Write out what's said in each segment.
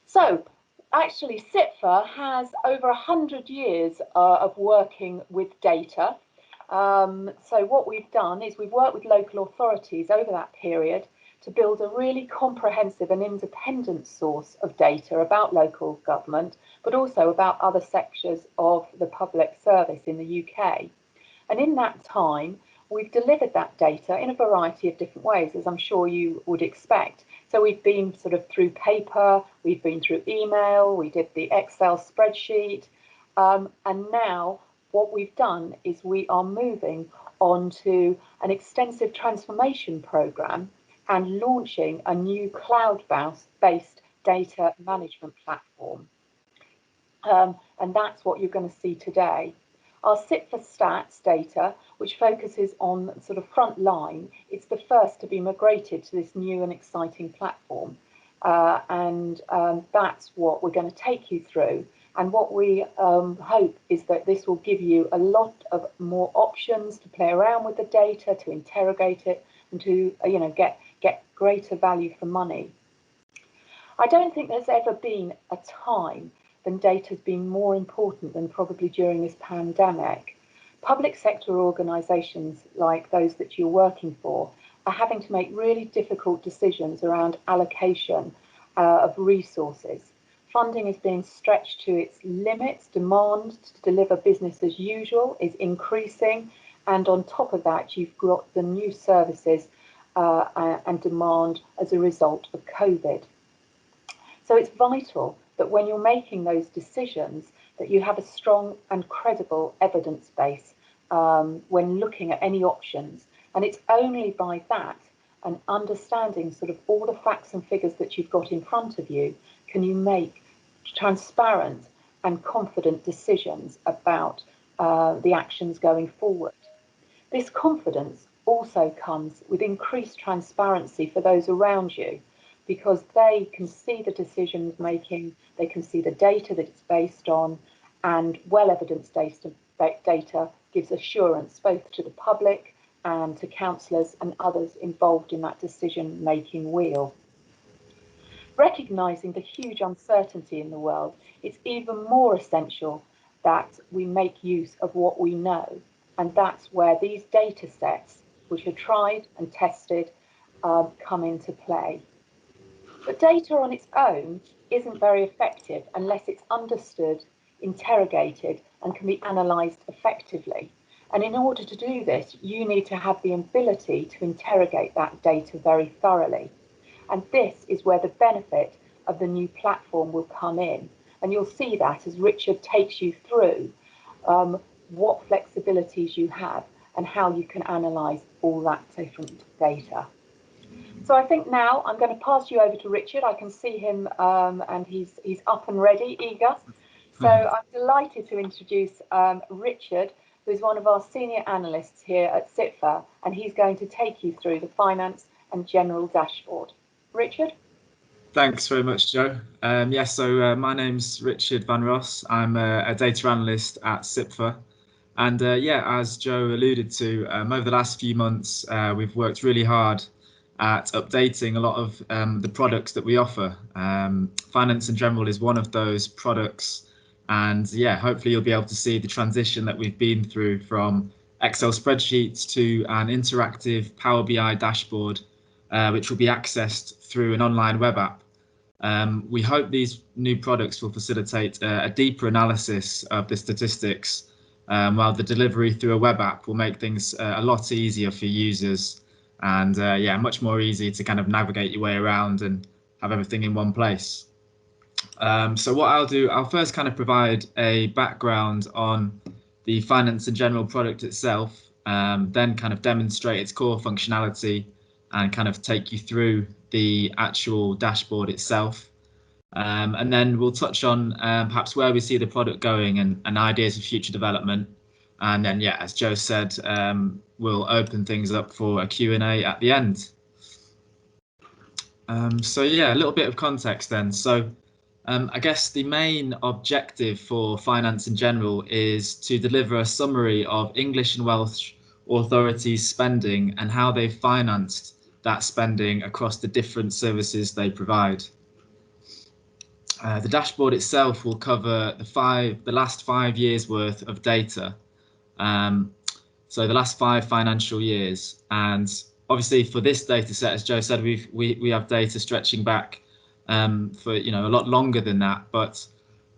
So actually, CIPFA has over 100 years of working with data. So what we've done is we've worked with local authorities over that period to build a really comprehensive and independent source of data about local government, but also about other sectors of the public service in the UK. And in that time, we've delivered that data in a variety of different ways, as I'm sure you would expect. So we've been sort of through paper, we've been through email, we did the Excel spreadsheet, and now what we've done is we are moving on to an extensive transformation program and launching a new cloud-based data management platform. And that's what you're going to see today. Our CIPFAstats data, which focuses on sort of frontline, it's the first to be migrated to this new and exciting platform. That's what we're going to take you through. And what we hope is that this will give you a lot of more options to play around with the data, to interrogate it, and to get greater value for money. I don't think there's ever been a time when data has been more important than probably during this pandemic. Public sector organisations like those that you're working for are having to make really difficult decisions around allocation of resources. Funding is being stretched to its limits, demand to deliver business as usual is increasing, and on top of that you've got the new services and demand as a result of COVID. So it's vital that when you're making those decisions that you have a strong and credible evidence base when looking at any options. And it's only by that and understanding sort of all the facts and figures that you've got in front of you can you make transparent and confident decisions about the actions going forward. This confidence also comes with increased transparency for those around you, because they can see the decisions making, they can see the data that it's based on, and well-evidenced data gives assurance both to the public and to councillors and others involved in that decision-making wheel. Recognising the huge uncertainty in the world, it's even more essential that we make use of what we know, and that's where these data sets, which are tried and tested, come into play. But data on its own isn't very effective unless it's understood, interrogated, and can be analysed effectively. And in order to do this, you need to have the ability to interrogate that data very thoroughly. And this is where the benefit of the new platform will come in. And you'll see that as Richard takes you through what flexibilities you have and how you can analyse all that different data. So I think now I'm going to pass you over to Richard. I can see him and he's up and ready, eager. So I'm delighted to introduce Richard, who is one of our senior analysts here at CIPFA, and he's going to take you through the finance and general dashboard. Richard? Thanks very much, Jo. So my name's Richard Van Ross. I'm a data analyst at CIPFA. And as Jo alluded to, over the last few months, we've worked really hard at updating a lot of the products that we offer. Finance and General is one of those products. And hopefully you'll be able to see the transition that we've been through from Excel spreadsheets to an interactive Power BI dashboard, which will be accessed through an online web app. We hope these new products will facilitate a deeper analysis of the statistics, while the delivery through a web app will make things a lot easier for users and much more easy to kind of navigate your way around and have everything in one place. So what I'll do, I'll first kind of provide a background on the Finance and General product itself, then kind of demonstrate its core functionality and kind of take you through the actual dashboard itself. And then we'll touch on perhaps where we see the product going and ideas of future development. And then, as Jo said, we'll open things up for a Q&A at the end. A little bit of context then. So I guess the main objective for Finance and General is to deliver a summary of English and Welsh authorities' spending and how they've financed that spending across the different services they provide. The dashboard itself will cover the last 5 years worth of data. So the last 5 financial years, and obviously for this data set, as Joe said, we have data stretching back for a lot longer than that. But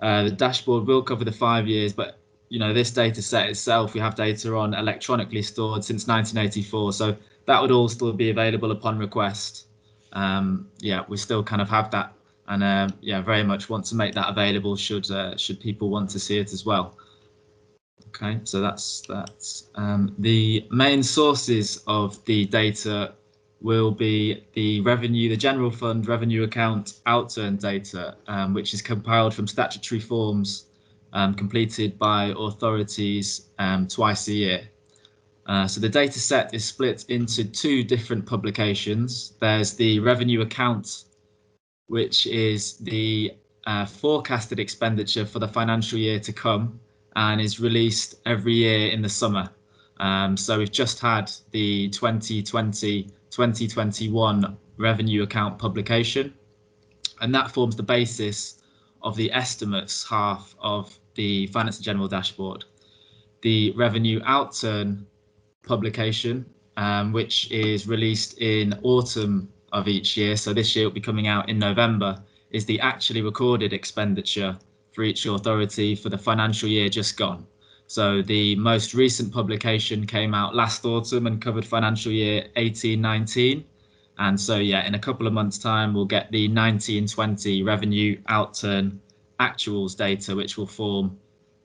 the dashboard will cover the 5 years. But this data set itself, we have data on electronically stored since 1984. So that would all still be available upon request. Yeah, we still kind of have that, and yeah, very much want to make that available should people want to see it as well. Okay, so that's the main sources of the data will be the general fund revenue account outturn data, which is compiled from statutory forms completed by authorities twice a year. So the data set is split into 2 different publications. There's the revenue account, which is the forecasted expenditure for the financial year to come, and is released every year in the summer. So we've just had the 2020-2021 revenue account publication, and that forms the basis of the estimates half of the Finance and General dashboard. The revenue outturn publication, which is released in autumn of each year, so this year will be coming out in November, is the actually recorded expenditure for each authority for the financial year just gone. So the most recent publication came out last autumn and covered financial year 18-19. And so, yeah, in a couple of months' time, we'll get the 19-20 revenue outturn actuals data, which will form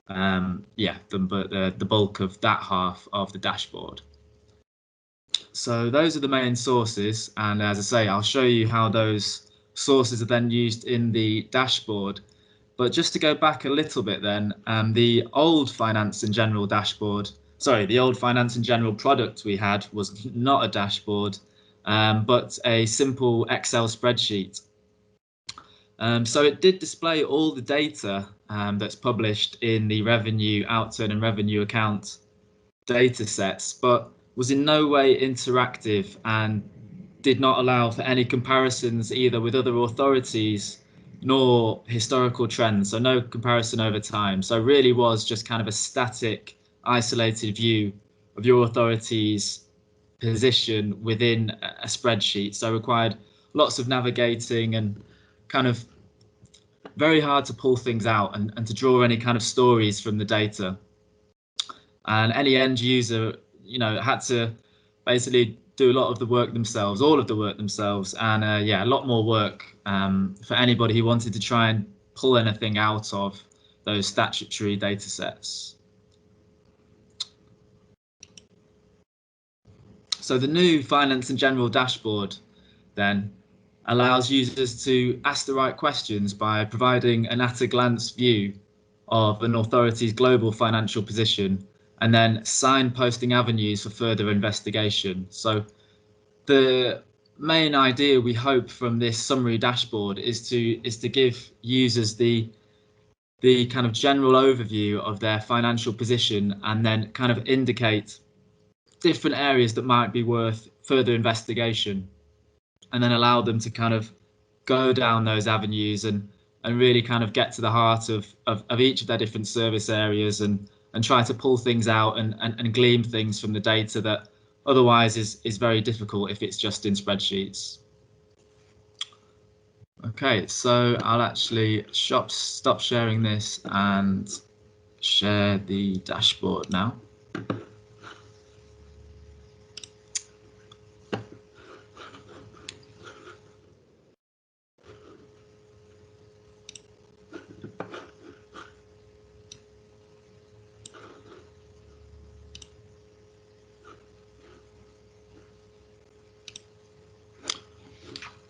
the bulk of that half of the dashboard. So those are the main sources, and as I say, I'll show you how those sources are then used in the dashboard. But just to go back a little bit then, the old Finance and General dashboard, the old Finance and General product we had was not a dashboard, but a simple Excel spreadsheet. So it did display all the data that's published in the revenue outturn and revenue account data sets, but was in no way interactive and did not allow for any comparisons either with other authorities nor historical trends, so no comparison over time. So really was just kind of a static, isolated view of your authority's position within a spreadsheet. So required lots of navigating and kind of very hard to pull things out and to draw any kind of stories from the data. And any end user, had to basically do a lot of the work themselves, all of the work themselves, and yeah, a lot more work for anybody who wanted to try and pull anything out of those statutory data sets. So the new Finance and General dashboard then allows users to ask the right questions by providing an at-a-glance view of an authority's global financial position, and then signposting avenues for further investigation. So the main idea we hope from this summary dashboard is to give users the kind of general overview of their financial position, and then kind of indicate different areas that might be worth further investigation, and then allow them to kind of go down those avenues and really kind of get to the heart of each of their different service areas, and try to pull things out and glean things from the data that otherwise is very difficult if it's just in spreadsheets. Okay, so I'll actually stop sharing this and share the dashboard now.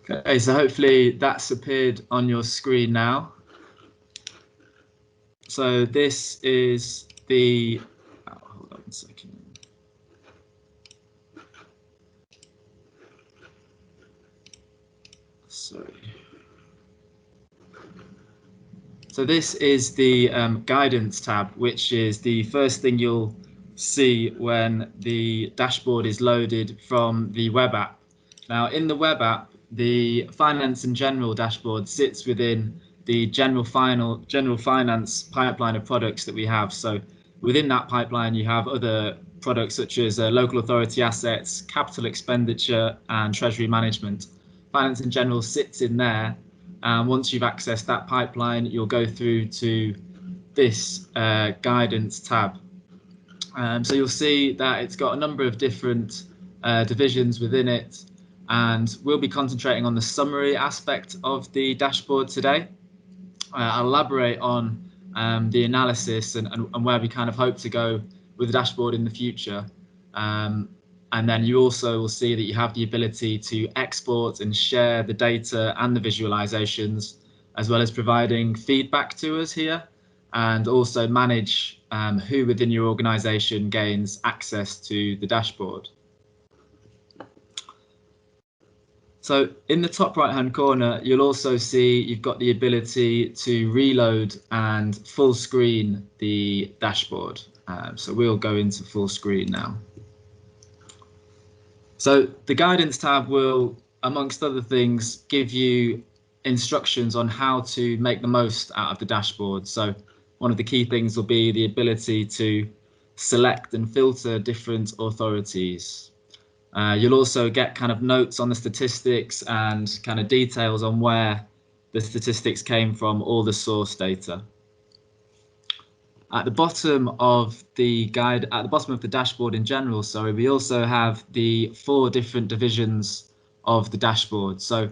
Okay, so hopefully that's appeared on your screen now. So this is the, hold on a second. Sorry. So this is the guidance tab, which is the first thing you'll see when the dashboard is loaded from the web app. Now in the web app, the Finance and General dashboard sits within the general finance pipeline of products that we have. So within that pipeline, you have other products such as local authority assets, capital expenditure, and treasury management. Finance in general sits in there. And once you've accessed that pipeline, you'll go through to this guidance tab. So you'll see that it's got a number of different divisions within it, and we'll be concentrating on the summary aspect of the dashboard today. I'll elaborate on the analysis and where we kind of hope to go with the dashboard in the future. And then you also will see that you have the ability to export and share the data and the visualizations, as well as providing feedback to us here, and also manage who within your organization gains access to the dashboard. So in the top right hand corner, you'll also see you've got the ability to reload and full screen the dashboard. So we'll go into full screen now. So the guidance tab will, amongst other things, give you instructions on how to make the most out of the dashboard. So one of the key things will be the ability to select and filter different authorities. You'll also get kind of notes on the statistics and kind of details on where the statistics came from, all the source data. At the bottom of the dashboard in general, sorry, we also have the 4 different divisions of the dashboard. So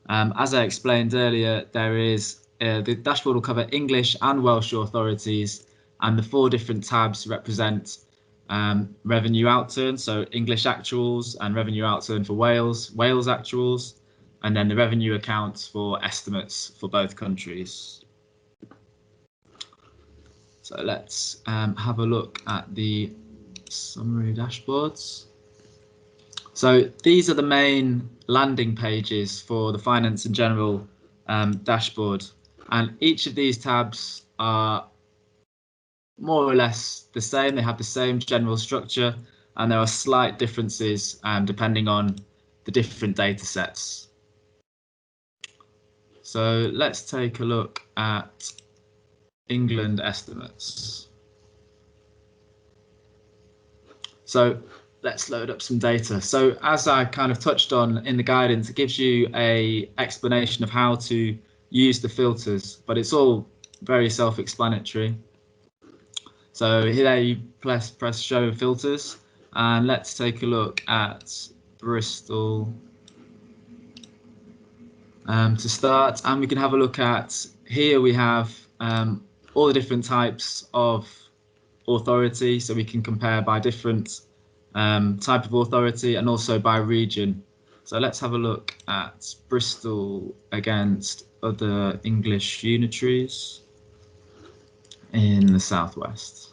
as I explained earlier, there is the dashboard will cover English and Welsh authorities, and the 4 different tabs represent revenue outturn, so English actuals and revenue outturn for Wales, Wales actuals, and then the revenue accounts for estimates for both countries. So let's have a look at the summary dashboards. So these are the main landing pages for the Finance in General dashboard, and each of these tabs are more or less the same. They have the same general structure, and there are slight differences depending on the different data sets. So let's take a look at England estimates. So let's load up some data. So as I kind of touched on in the guidance, it gives you an explanation of how to use the filters, but it's all very self-explanatory. So here you press show filters, and let's take a look at Bristol to start, and we can have a look at, here we have all the different types of authority, so we can compare by different type of authority and also by region. So let's have a look at Bristol against other English unitaries in the southwest.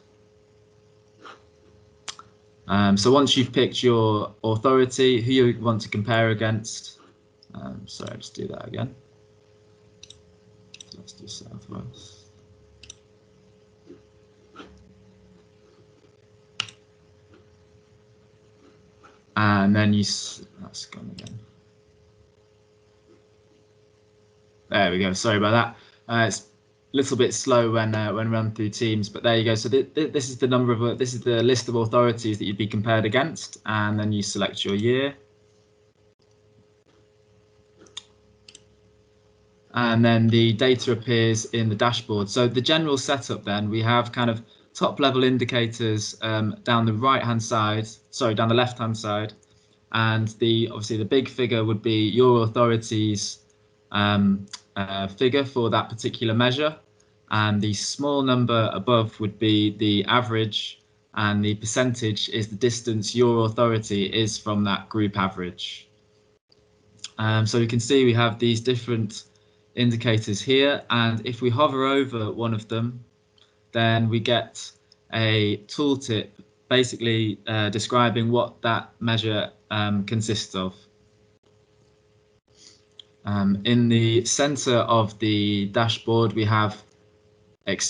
So once you've picked your authority, who you want to compare against, sorry, I'll just do that again. So let's do southwest. And then that's gone again. There we go. Sorry about that. It's a little bit slow when run through Teams, but there you go. So this is the this is the list of authorities that you'd be compared against, and then you select your year. And then the data appears in the dashboard. So the general setup, then we have kind of top level indicators down the right-hand side, sorry, down the left-hand side, and obviously the big figure would be your authority's figure for that particular measure, and the small number above would be the average, and the percentage is the distance your authority is from that group average. So you can see we have these different indicators here, and if we hover over one of them, then we get a tooltip basically describing what that measure consists of. In the center of the dashboard, we have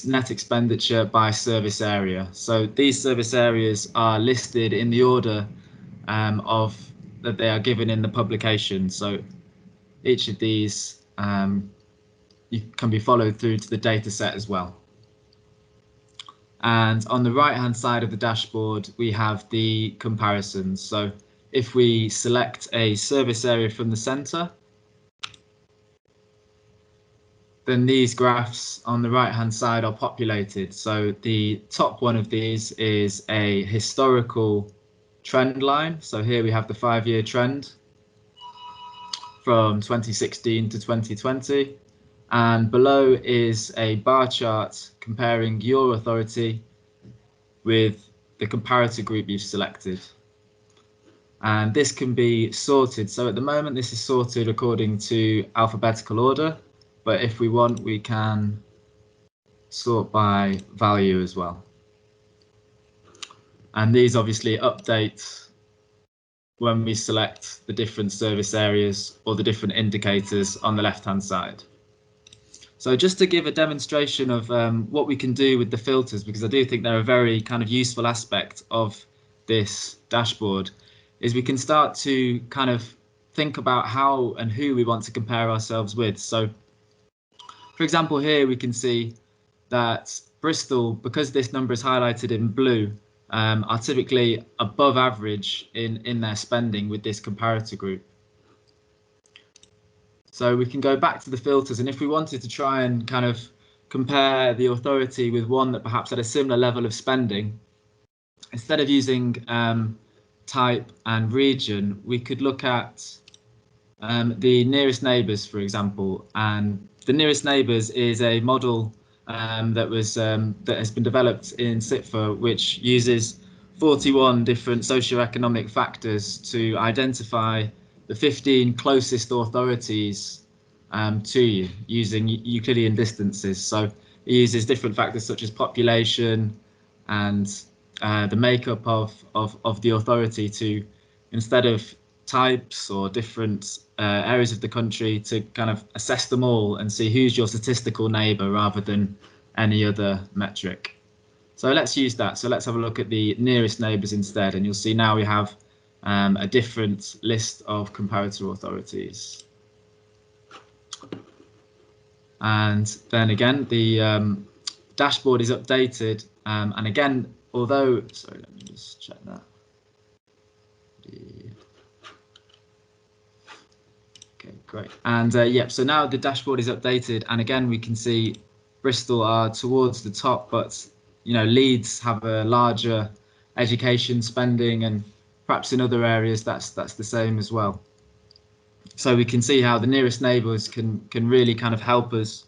net expenditure by service area. So these service areas are listed in the order that they are given in the publication. So each of these can be followed through to the data set as well. And on the right hand side of the dashboard, we have the comparisons. So if we select a service area from the center, then these graphs on the right hand side are populated. So the top one of these is a historical trend line. So here we have the 5-year trend from 2016 to 2020. And below is a bar chart comparing your authority with the comparator group you've selected. And this can be sorted. So at the moment, this is sorted according to alphabetical order, but if we want, we can sort by value as well. And these obviously update when we select the different service areas or the different indicators on the left-hand side. So just to give a demonstration of what we can do with the filters, because I do think they're a very kind of useful aspect of this dashboard, is we can start to kind of think about how and who we want to compare ourselves with. So for example, here we can see that Bristol, because this number is highlighted in blue, are typically above average in their spending with this comparator group. So we can go back to the filters, and if we wanted to try and kind of compare the authority with one that perhaps had a similar level of spending, instead of using type and region, we could look at the nearest neighbours, for example. And the nearest neighbours is a model that has been developed in CIPFA, which uses 41 different socioeconomic factors to identify the 15 closest authorities to you using Euclidean distances. So it uses different factors such as population and the makeup of the authority to, instead of types or different areas of the country, to kind of assess them all and see who's your statistical neighbour rather than any other metric. So let's use that. So let's have a look at the nearest neighbours instead, and you'll see now we have a different list of comparator authorities. And then again, the dashboard is updated, and again, although, sorry, let me just check that. Okay, great. And yep, so now the dashboard is updated, and again, we can see Bristol are towards the top, but you know, Leeds have a larger education spending, and perhaps in other areas that's the same as well. So we can see how the nearest neighbours can really kind of help us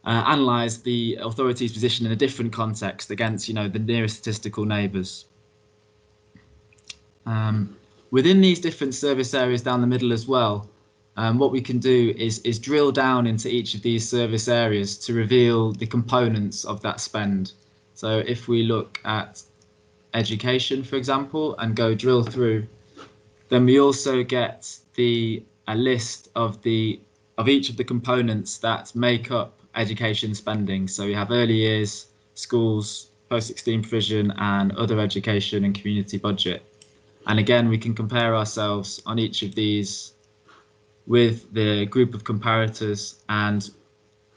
analyse the authority's position in a different context against, you know, the nearest statistical neighbours. Within these different service areas down the middle as well, what we can do is drill down into each of these service areas to reveal the components of that spend. So if we look at education, for example, and go drill through, then we also get a list of each of the components that make up education spending. So we have early years, schools, post-16 provision, and other education and community budget. And again, we can compare ourselves on each of these with the group of comparators, and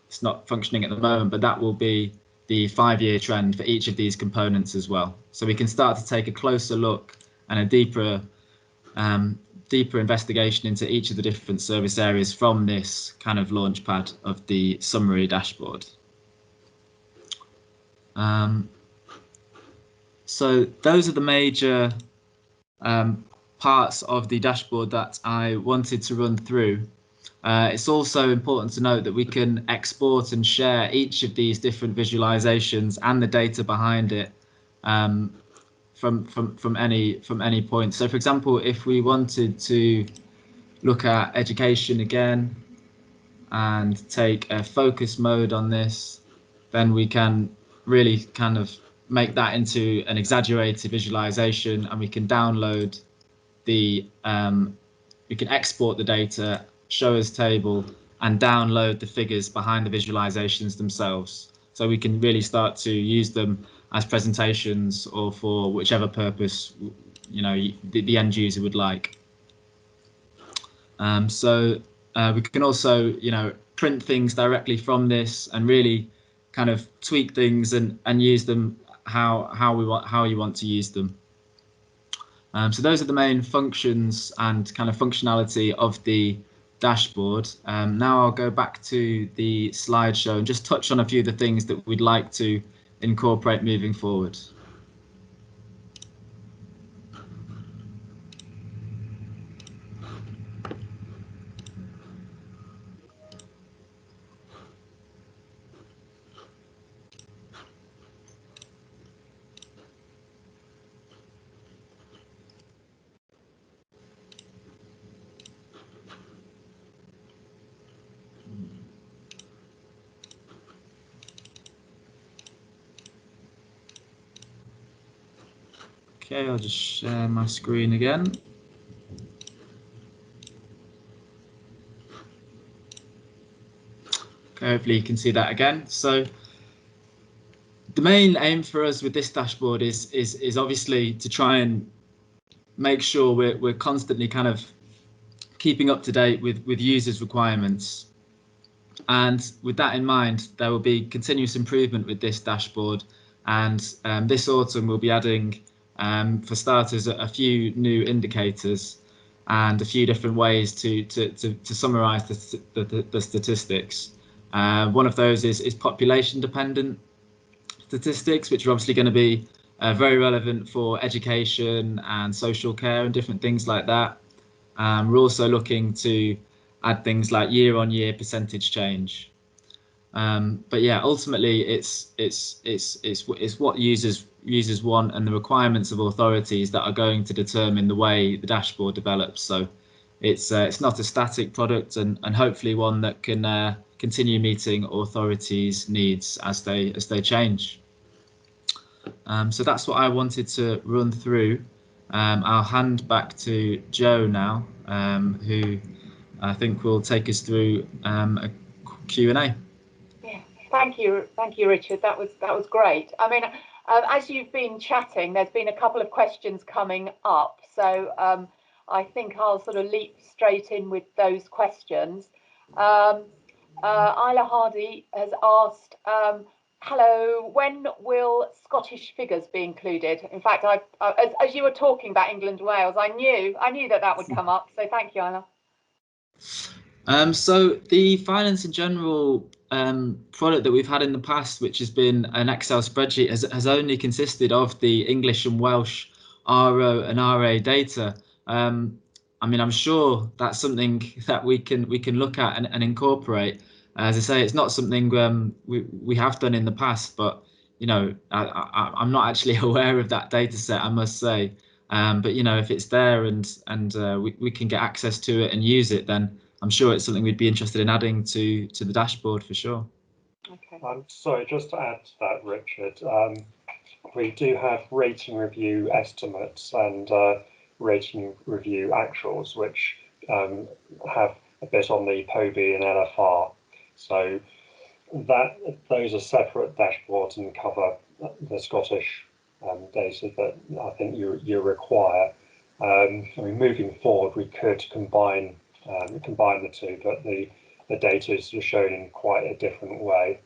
it's not functioning at the moment, but that will be the 5-year trend for each of these components as well. So we can start to take a closer look and a deeper investigation into each of the different service areas from this kind of launchpad of the summary dashboard. So those are the major parts of the dashboard that I wanted to run through. It's also important to note that we can export and share each of these different visualizations and the data behind it from any point. So for example, if we wanted to look at education again and take a focus mode on this, then we can really kind of make that into an exaggerated visualization, and we can download we can export the data, show as table, and download the figures behind the visualizations themselves. So we can really start to use them as presentations or for whichever purpose, you know, the end user would like. So we can also, you know, print things directly from this and really kind of tweak things and use them how you want to use them. So those are the main functions and kind of functionality of the dashboard. Now I'll go back to the slideshow and just touch on a few of the things that we'd like to incorporate moving forward. Okay, I'll just share my screen again. Okay, hopefully you can see that again. So the main aim for us with this dashboard is obviously to try and make sure we're constantly kind of keeping up to date with users' requirements. And with that in mind, there will be continuous improvement with this dashboard. And this autumn, we'll be adding, for starters, a few new indicators and a few different ways to summarize the statistics. One of those is population dependent statistics, which are obviously going to be very relevant for education and social care and different things like that. We're also looking to add things like year-on-year percentage change. But yeah, ultimately, it's what users want and the requirements of authorities that are going to determine the way the dashboard develops. So it's not a static product, and hopefully one that can continue meeting authorities' needs as they change. So that's what I wanted to run through. I'll hand back to Joe now, who I think will take us through a Q&A. Yeah, thank you, Richard. That was great. I mean, as you've been chatting, there's been a couple of questions coming up, so I think I'll sort of leap straight in with those questions. Isla Hardy has asked, hello, when will Scottish figures be included? In fact, as you were talking about England and Wales, I knew that would come up. So thank you, Isla. So the Finance in General product that we've had in the past, which has been an Excel spreadsheet, has only consisted of the English and Welsh RO and RA data. I mean, I'm sure that's something that we can look at and incorporate. As I say, it's not something we have done in the past, but you know, I'm not actually aware of that data set, I must say. But you know, if it's there and we can get access to it and use it, then I'm sure it's something we'd be interested in adding to the dashboard for sure. Okay. Sorry, just to add to that, Richard, we do have rating review estimates and rating review actuals, which have a bit on the POBI and LFR. So those are separate dashboards and cover the Scottish data that I think you require. I mean, moving forward, we could combine the two, but the data is shown in quite a different way.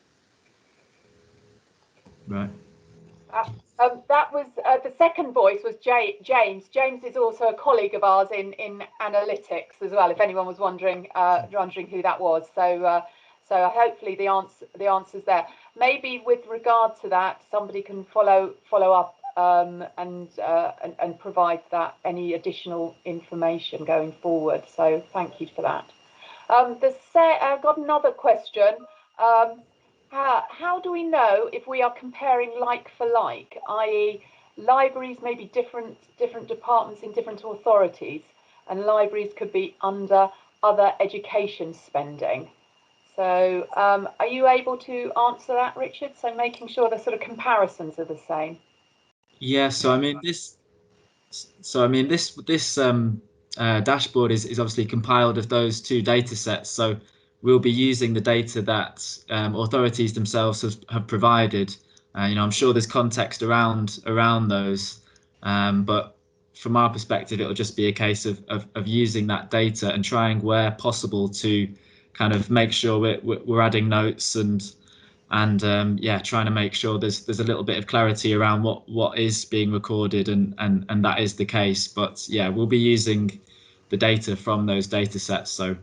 Right. That was the second voice was James. James is also a colleague of ours in analytics as well. If anyone was wondering who that was, so hopefully the answer's there. Maybe with regard to that, somebody can follow up and provide that any additional information going forward. So thank you for that. I've got another question. How do we know if we are comparing like for like, i.e. libraries may be different departments in different authorities, and libraries could be under other education spending? So are you able to answer that, Richard? So making sure the sort of comparisons are the same. Yeah, so I mean this dashboard is obviously compiled of those two data sets. So we'll be using the data that authorities themselves have provided. You know, I'm sure there's context around those, but from our perspective, it'll just be a case of using that data and trying where possible to kind of make sure we're adding notes and yeah, trying to make sure there's a little bit of clarity around what is being recorded and that is the case. But yeah, we'll be using the data from those data sets. So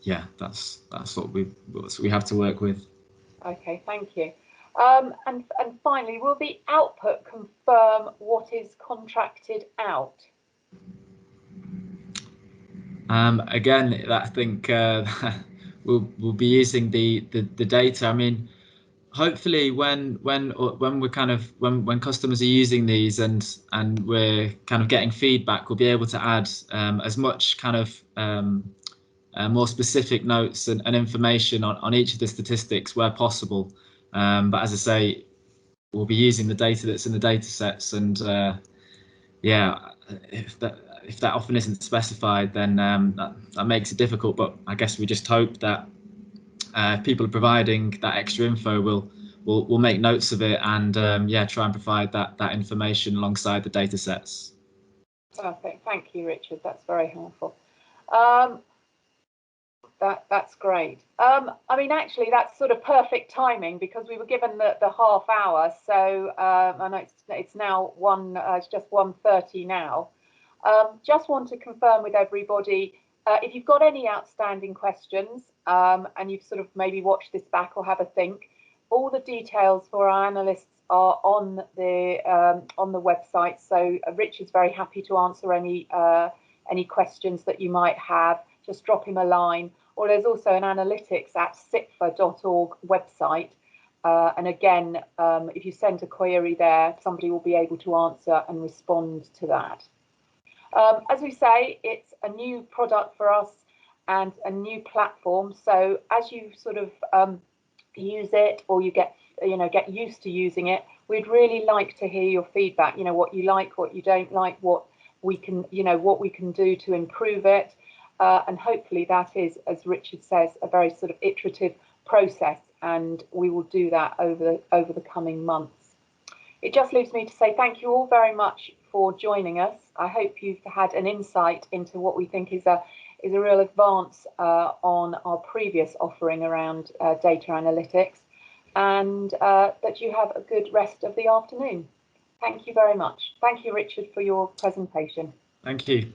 yeah, that's what we have to work with. Okay, thank you. And finally, will the output confirm what is contracted out? Again, I think we'll be using the data. I mean, hopefully when we're kind of when customers are using these and we're kind of getting feedback, we'll be able to add as much kind of more specific notes and information on each of the statistics where possible. But as I say, we'll be using the data that's in the data sets, and yeah, if that often isn't specified, then that makes it difficult. But I guess we just hope that people are providing that extra info we'll make notes of it and yeah, try and provide that information alongside the data sets. Perfect. Thank you, Richard. That's very helpful. That's great. I mean, actually, that's sort of perfect timing because we were given the half hour. So I know it's now it's just 1:30 now. Just want to confirm with everybody, if you've got any outstanding questions and you've sort of maybe watched this back or have a think, all the details for our analysts are on the website. So Richard's very happy to answer any questions that you might have. Just drop him a line. Or there's also an analytics at CIPFA.org website. And again, if you send a query there, somebody will be able to answer and respond to that. As we say, it's a new product for us and a new platform. So as you sort of use it or you get used to using it, we'd really like to hear your feedback. What you like, what you don't like, what we can do to improve it. And hopefully that is, as Richard says, a very sort of iterative process, and we will do that over the coming months. It just leaves me to say thank you all very much for joining us. I hope you've had an insight into what we think is a real advance on our previous offering around data analytics, and that you have a good rest of the afternoon. Thank you very much. Thank you, Richard, for your presentation. Thank you.